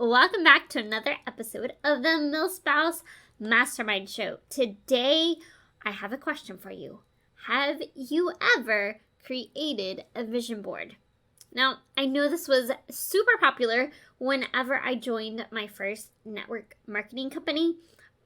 welcome back to another episode of the MilSpouse Mastermind Show. Today, I have a question for you. Have you ever created a vision board? Now, I know this was super popular whenever I joined my first network marketing company,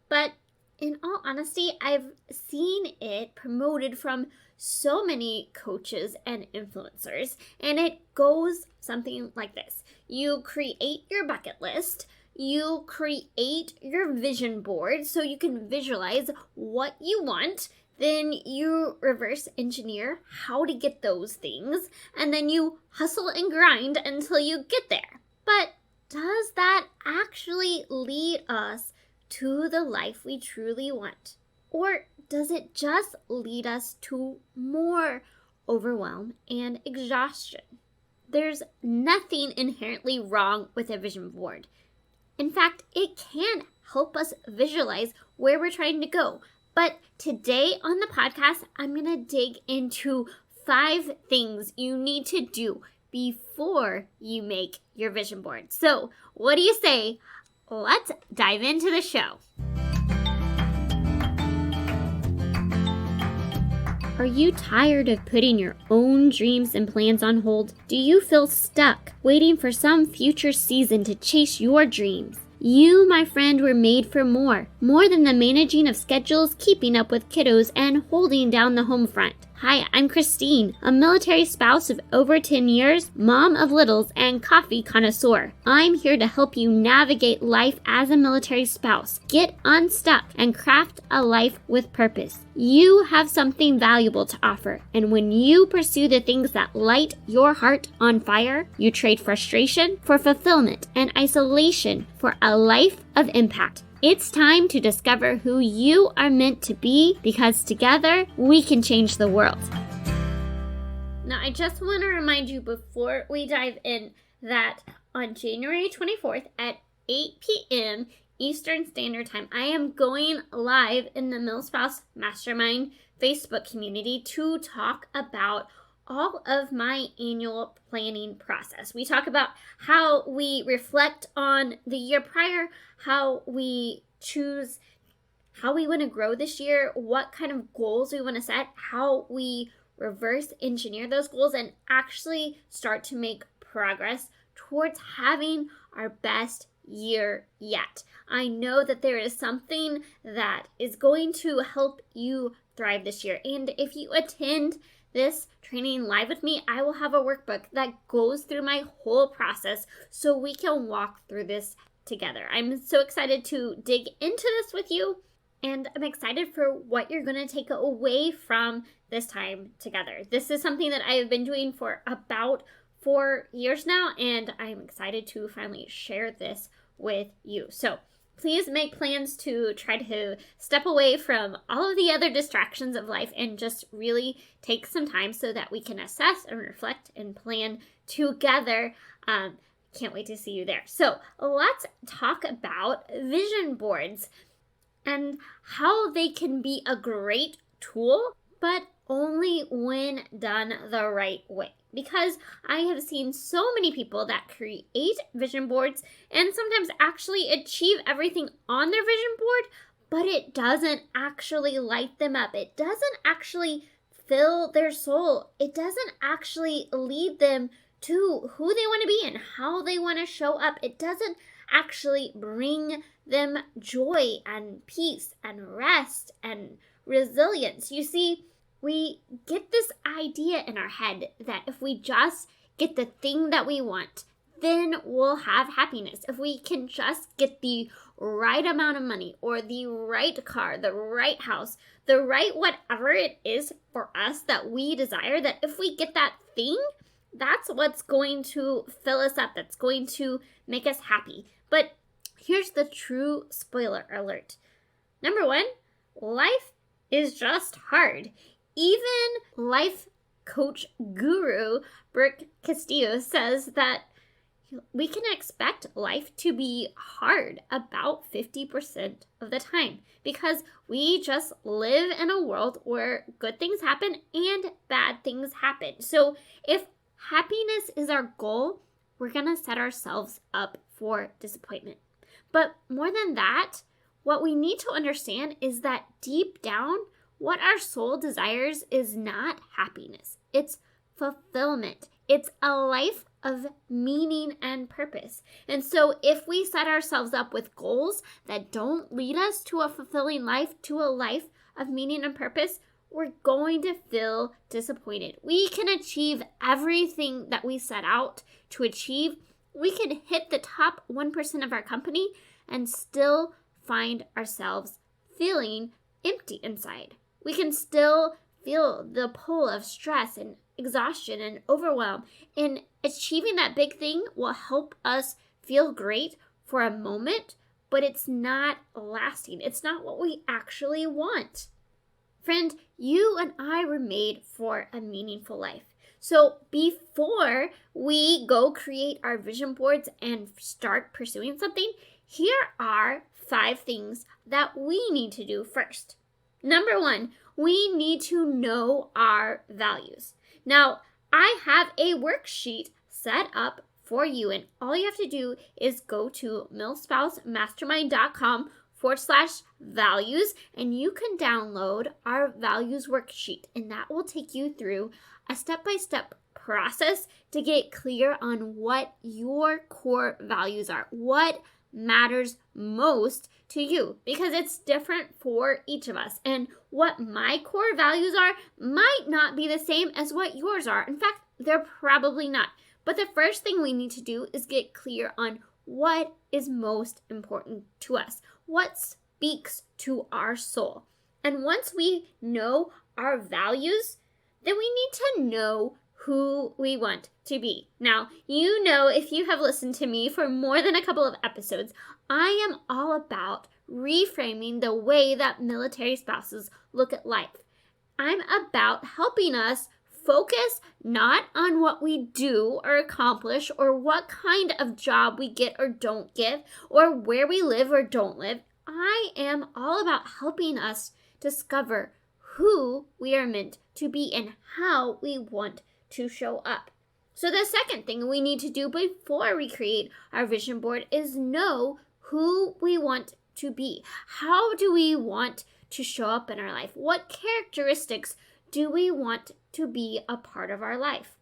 but in all honesty, I've seen it promoted from so many coaches and influencers, and it goes something like this. You create your bucket list, you create your vision board so you can visualize what you want, then you reverse engineer how to get those things, and then you hustle and grind until you get there. But does that actually lead us to the life we truly want? Or does it just lead us to more overwhelm and exhaustion? There's nothing inherently wrong with a vision board. In fact, it can help us visualize where we're trying to go. But today on the podcast, I'm going to dig into 5 things you need to do before you make your vision board. So, what do you say? Let's dive into the show. Are you tired of putting your own dreams and plans on hold? Do you feel stuck, waiting for some future season to chase your dreams? You, my friend, were made for more than the managing of schedules, keeping up with kiddos, and holding down the home front. Hi, I'm Christine, a military spouse of over 10 years, mom of littles, and coffee connoisseur. I'm here to help you navigate life as a military spouse, get unstuck, and craft a life with purpose. You have something valuable to offer, and when you pursue the things that light your heart on fire, you trade frustration for fulfillment and isolation for a life of impact. It's time to discover who you are meant to be, because together we can change the world. Now, I just want to remind you before we dive in that on January 24th at 8 p.m. Eastern Standard Time, I am going live in the MilSpouse Mastermind Facebook community to talk about all of my annual planning process. We talk about how we reflect on the year prior, how we choose how we want to grow this year, what kind of goals we want to set, how we reverse engineer those goals, and actually start to make progress towards having our best year yet. I know that there is something that is going to help you thrive this year, and if you attend this training live with me, I will have a workbook that goes through my whole process so we can walk through this together. I'm so excited to dig into this with you, and I'm excited for what you're going to take away from this time together. This is something that I have been doing for about 4 years now, and I'm excited to finally share this with you. So please make plans to try to step away from all of the other distractions of life and just really take some time so that we can assess and reflect and plan together. Can't wait to see you there. So let's talk about vision boards and how they can be a great tool, but only when done the right way. Because I have seen so many people that create vision boards and sometimes actually achieve everything on their vision board, but it doesn't actually light them up. It doesn't actually fill their soul. It doesn't actually lead them to who they want to be and how they want to show up. It doesn't actually bring them joy and peace and rest and resilience. You see, we get this idea in our head that if we just get the thing that we want, then we'll have happiness. If we can just get the right amount of money or the right car, the right house, the right whatever it is for us that we desire, that if we get that thing, that's what's going to fill us up. That's going to make us happy. But here's the true spoiler alert. Number 1, life is just hard. Even life coach guru Brooke Castillo says that we can expect life to be hard about 50% of the time because we just live in a world where good things happen and bad things happen. So if happiness is our goal, we're going to set ourselves up for disappointment. But more than that, what we need to understand is that deep down, what our soul desires is not happiness. It's fulfillment. It's a life of meaning and purpose. And so if we set ourselves up with goals that don't lead us to a fulfilling life, to a life of meaning and purpose, we're going to feel disappointed. We can achieve everything that we set out to achieve. We can hit the top 1% of our company and still find ourselves feeling empty inside. We can still feel the pull of stress and exhaustion and overwhelm. And achieving that big thing will help us feel great for a moment, but it's not lasting. It's not what we actually want. Friend, you and I were made for a meaningful life. So before we go create our vision boards and start pursuing something, here are 5 things that we need to do first. Number 1, we need to know our values. Now, I have a worksheet set up for you, and all you have to do is go to milspousemastermind.com/values, and you can download our values worksheet, and that will take you through a step-by-step process to get clear on what your core values are, what matters most to you, because it's different for each of us. And what my core values are might not be the same as what yours are. In fact, they're probably not. But the first thing we need to do is get clear on what is most important to us, what speaks to our soul. And once we know our values, then we need to know who we want to be. Now, you know, if you have listened to me for more than a couple of episodes, I am all about reframing the way that military spouses look at life. I'm about helping us focus not on what we do or accomplish or what kind of job we get or don't get or where we live or don't live. I am all about helping us discover who we are meant to be and how we want to show up. So the second thing we need to do before we create our vision board is know who we want to be. How do we want to show up in our life? What characteristics do we want to be a part of our life?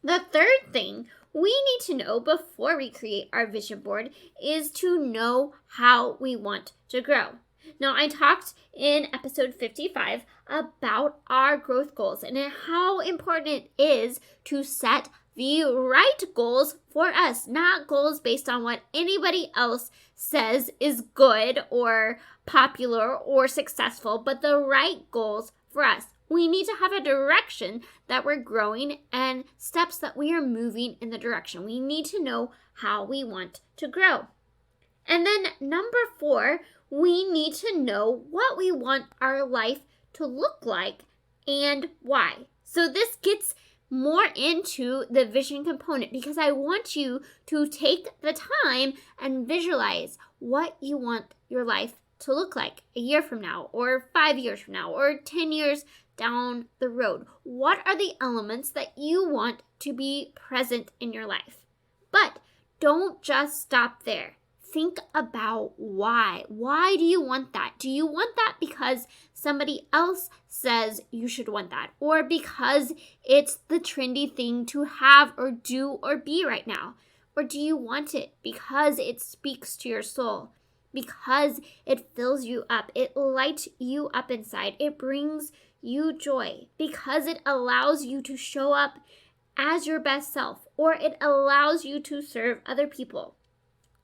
The third thing we need to know before we create our vision board is to know how we want to grow. Now, I talked in episode 55 about our growth goals and how important it is to set the right goals for us, not goals based on what anybody else says is good or popular or successful, but the right goals for us. We need to have a direction that we're growing and steps that we are moving in the direction. We need to know how we want to grow. And then number 4, we need to know what we want our life to look like and why. So this gets more into the vision component because I want you to take the time and visualize what you want your life to look like a year from now or 5 years from now or 10 years down the road. What are the elements that you want to be present in your life? But don't just stop there. Think about why. Why do you want that? Do you want that because somebody else says you should want that? Or because it's the trendy thing to have or do or be right now? Or do you want it because it speaks to your soul? Because it fills you up. It lights you up inside. It brings you joy. Because it allows you to show up as your best self. Or it allows you to serve other people.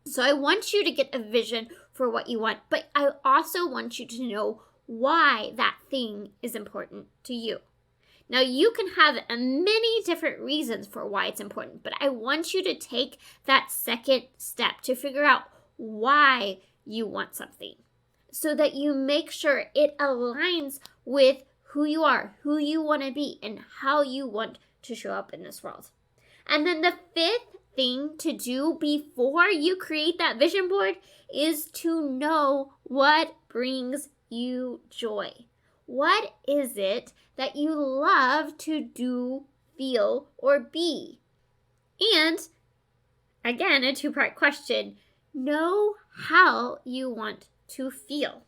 So I want you to get a vision for what you want, but I also want you to know why that thing is important to you. Now, you can have many different reasons for why it's important, but I want you to take that second step to figure out why you want something so that you make sure it aligns with who you are, who you want to be, and how you want to show up in this world. And then the 5th thing to do before you create that vision board is to know what brings you joy. What is it that you love to do, feel, or be? And again, a two-part question. Know how you want to feel.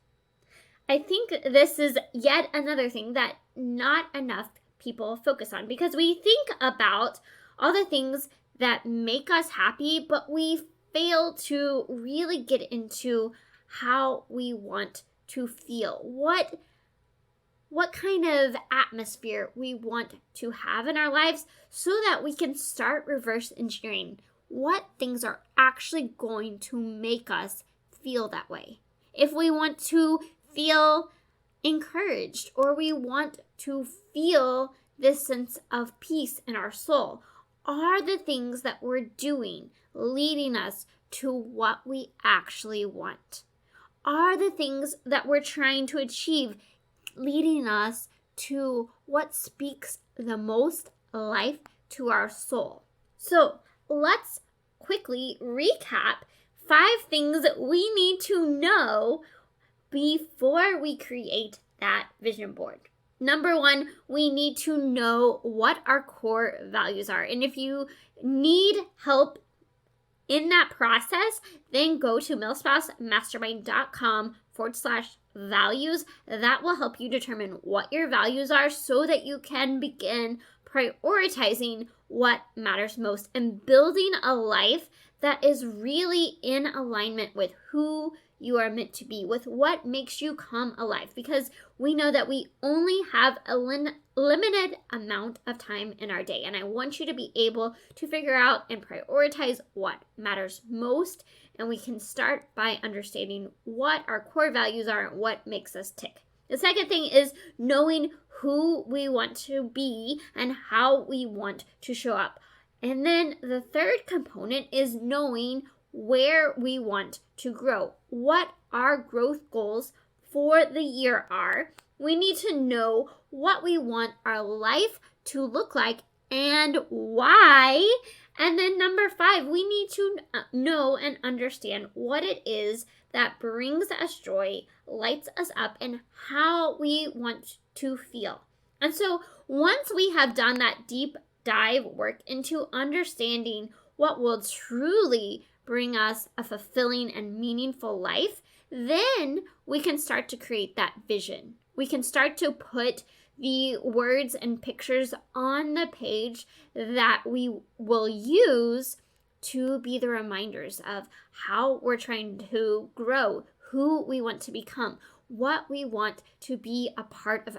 I think this is yet another thing that not enough people focus on, because we think about all the things that make us happy, but we fail to really get into how we want to feel. What kind of atmosphere we want to have in our lives, so that we can start reverse engineering what things are actually going to make us feel that way. If we want to feel encouraged, or we want to feel this sense of peace in our soul, are the things that we're doing leading us to what we actually want? Are the things that we're trying to achieve leading us to what speaks the most life to our soul? So let's quickly recap 5 things that we need to know before we create that vision board. Number 1, we need to know what our core values are. And if you need help in that process, then go to milspousemastermind.com/values. That will help you determine what your values are, so that you can begin prioritizing what matters most and building a life that is really in alignment with who you are meant to be, with what makes you come alive. Because we know that we only have a limited amount of time in our day. And I want you to be able to figure out and prioritize what matters most. And we can start by understanding what our core values are and what makes us tick. The second thing is knowing who we want to be and how we want to show up. And then the third component is knowing where we want to grow, what our growth goals for the year are. We need to know what we want our life to look like and why. And then number 5, we need to know and understand what it is that brings us joy, lights us up, and how we want to feel. And so once we have done that deep dive work into understanding what will truly bring us a fulfilling and meaningful life, then we can start to create that vision. We can start to put the words and pictures on the page that we will use to be the reminders of how we're trying to grow, who we want to become, what we want to be a part of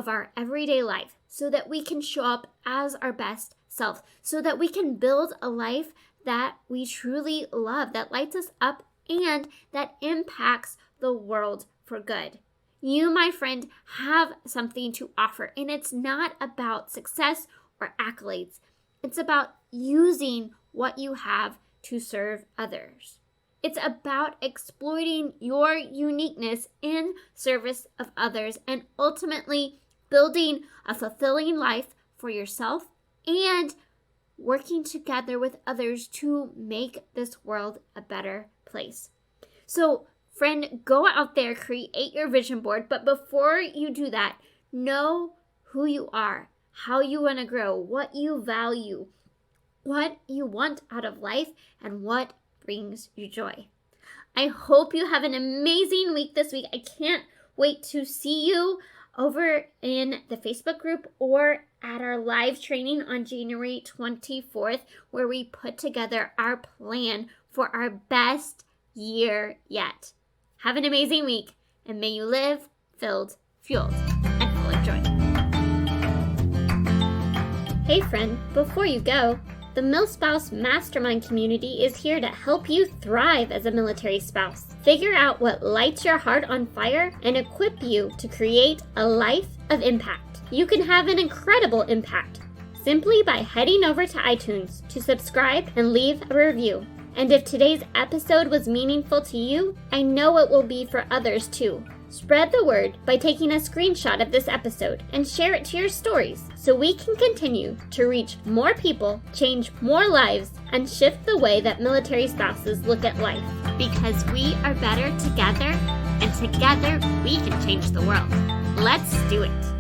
our everyday life, so that we can show up as our best self, so that we can build a life that we truly love, that lights us up, and that impacts the world for good. You, my friend, have something to offer, and it's not about success or accolades. It's about using what you have to serve others. It's about exploiting your uniqueness in service of others, and ultimately building a fulfilling life for yourself and working together with others to make this world a better place. So, friend, go out there, create your vision board. But before you do that, know who you are, how you want to grow, what you value, what you want out of life, and what brings you joy. I hope you have an amazing week this week. I can't wait to see you over in the Facebook group or at our live training on January 24th, where we put together our plan for our best year yet. Have an amazing week, and may you live filled, fueled, and full of joy. Hey friend, before you go, the MilSpouse Mastermind community is here to help you thrive as a military spouse. Figure out what lights your heart on fire and equip you to create a life of impact. You can have an incredible impact simply by heading over to iTunes to subscribe and leave a review. And if today's episode was meaningful to you, I know it will be for others too. Spread the word by taking a screenshot of this episode and share it to your stories so we can continue to reach more people, change more lives, and shift the way that military spouses look at life. Because we are better together, and together we can change the world. Let's do it.